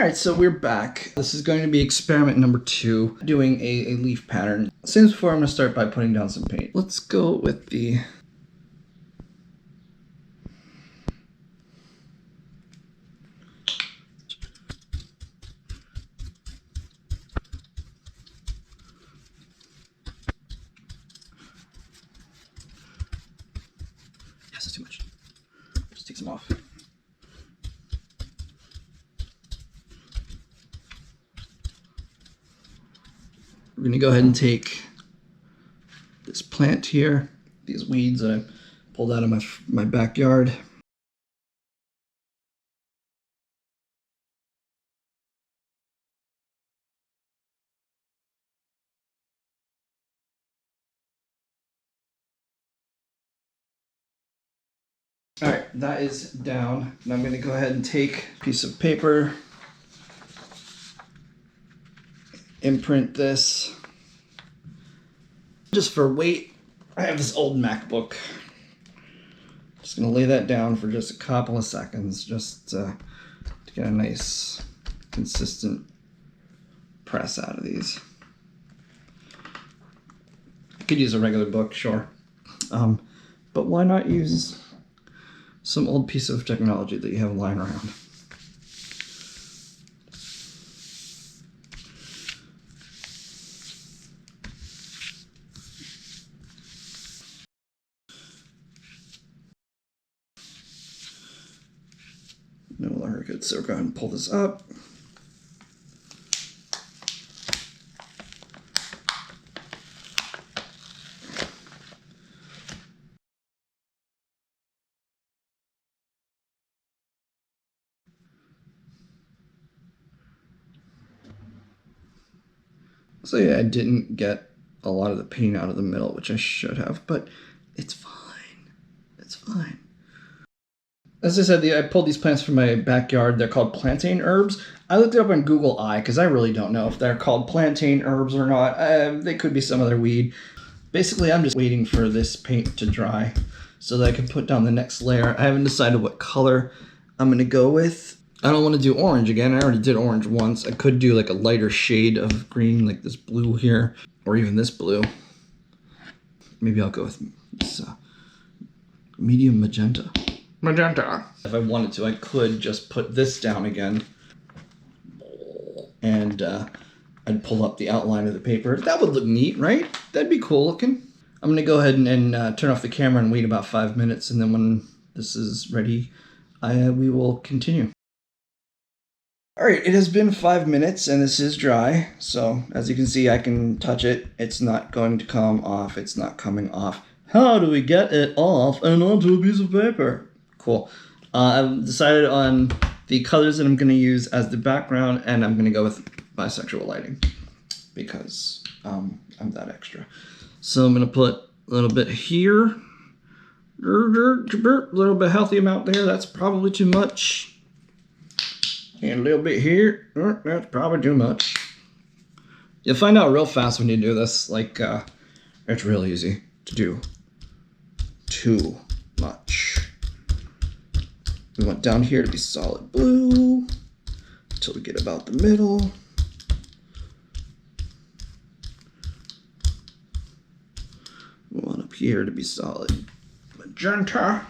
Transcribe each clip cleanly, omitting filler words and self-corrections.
Alright, so we're back. This is going to be experiment number 2, doing a leaf pattern. Same as before, I'm going to start by putting down some paint. Let's go with the... Yes, that's too much. Just take some off. We're going to go ahead and take this plant here, these weeds that I pulled out of my backyard. Alright, that is down. Now I'm going to go ahead and take a piece of paper, imprint this. Just for weight, I have this old MacBook. Just going to lay that down for just a couple of seconds, just to get a nice, consistent press out of these. I could use a regular book, sure. But why not use some old piece of technology that you have lying around? No longer good, so we're going to pull this up. So yeah, I didn't get a lot of the paint out of the middle, which I should have, but it's fine. It's fine. As I said, I pulled these plants from my backyard. They're called plantain herbs. I looked it up on Google Eye because I really don't know if they're called plantain herbs or not. They could be some other weed. Basically, I'm just waiting for this paint to dry so that I can put down the next layer. I haven't decided what color I'm going to go with. I don't want to do orange again. I already did orange once. I could do like a lighter shade of green, like this blue here, or even this blue. Maybe I'll go with this medium magenta. If I wanted to, I could just put this down again, and I'd pull up the outline of the paper. That would look neat, right? That'd be cool looking. I'm going to go ahead and turn off the camera and wait about 5 minutes, and then when this is ready, we will continue. Alright, it has been 5 minutes and this is dry, so as you can see I can touch it. It's not going to come off, it's not coming off. How do we get it off and onto a piece of paper? Cool. I've decided on the colors that I'm going to use as the background, and I'm going to go with bisexual lighting because I'm that extra. So I'm going to put a little bit here, a little bit healthy amount there, that's probably too much. And a little bit here. That's probably too much. You'll find out real fast when you do this. Like, it's real easy to do too much. We want down here to be solid blue until we get about the middle. We want up here to be solid magenta.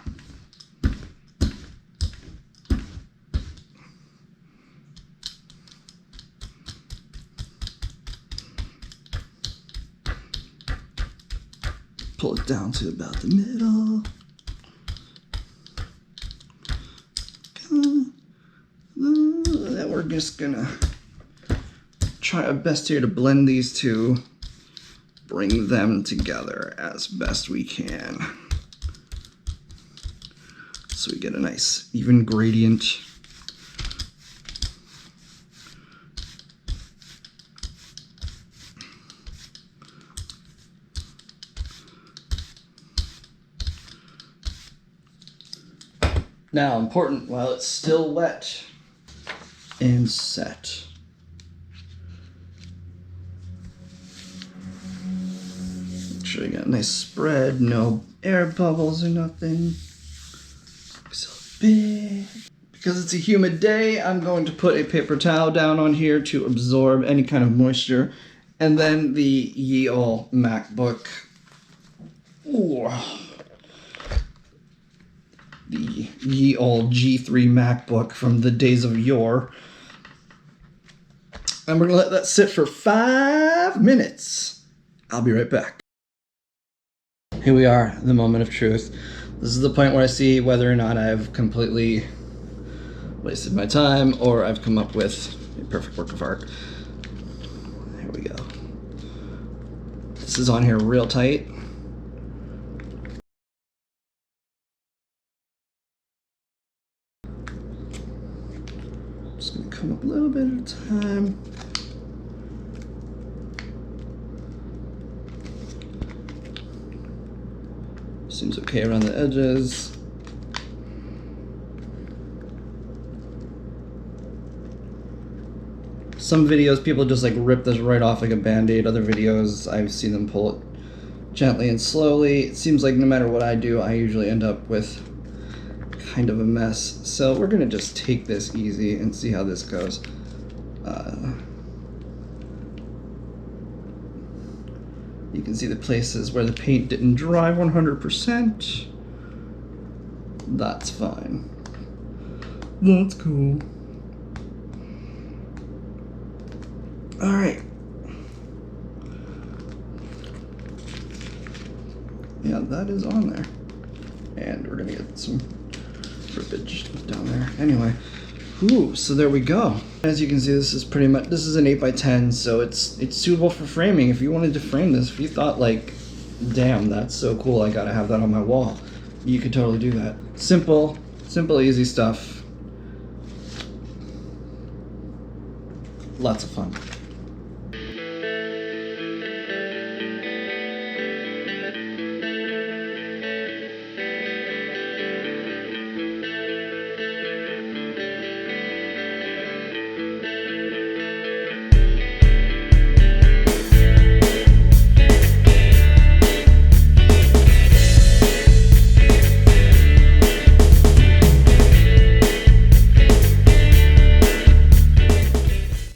Pull it down to about the middle. Then we're just gonna try our best here to blend these two, bring them together as best we can. So we get a nice even gradient. Now, important, while it's still wet and set. Make sure you got a nice spread, no air bubbles or nothing. So big Because it's a humid day, I'm going to put a paper towel down on here to absorb any kind of moisture. And then the Ye Olde MacBook. Ooh. The Ye Olde G3 MacBook from the days of yore. And we're going to let that sit for 5 minutes. I'll be right back. Here we are, the moment of truth. This is the point where I see whether or not I've completely wasted my time or I've come up with a perfect work of art. Here we go. This is on here real tight. Just gonna come up a little bit at a time. Seems okay around the edges. Some videos people just like rip this right off like a band-aid. Other videos I've seen them pull it gently and slowly. It seems like no matter what I do, I usually end up with kind of a mess. So we're gonna just take this easy and see how this goes. You can see the places where the paint didn't dry 100%. That's fine. That's cool. All right. Yeah, that is on there. And we're gonna get some rippage down there. Anyway, ooh, so there we go. As you can see, this is pretty much, this is an 8x10, so it's suitable for framing. If you wanted to frame this, if you thought like, damn, that's so cool, I gotta have that on my wall, you could totally do that. Simple, easy stuff. Lots of fun.